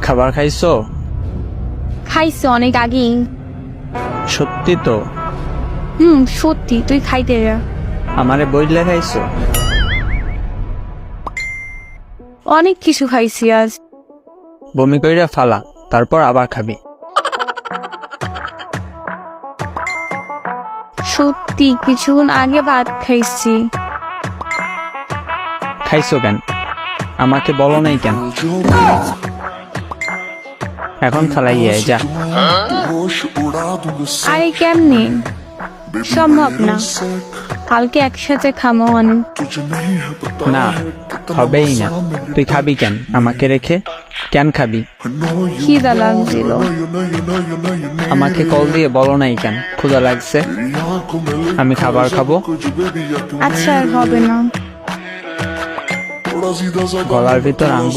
খাবার খাইছো? খাইছি অনেক আগেই। সত্যি তো? সত্যি, তুই খাইতে যা। আমারে বইলে খাইছো? অনেক কিছু খাইছি আজ। বমি কইরা ফালা, তারপর আবার খাবি। সত্যি কিছুক্ষণ আগে ভাত খাইছি। খাইছো কেন? আমাকে বলো নাই কেন? এখন ফালাইয়া যা। আরে কেমনে সম্ভব না, কালকে একসাথে খামো অনেক। না, হবেই না। তুই খাবি কেন আমাকে রেখে? কেন খাবি? খিদা লাগছিল। আমাকে কল দিয়ে বলো নাই কেন ক্ষুধা লাগছে? আমি খাবার খাবো। আচ্ছা আর হবে না। গলার ভিতর আঙ্গুল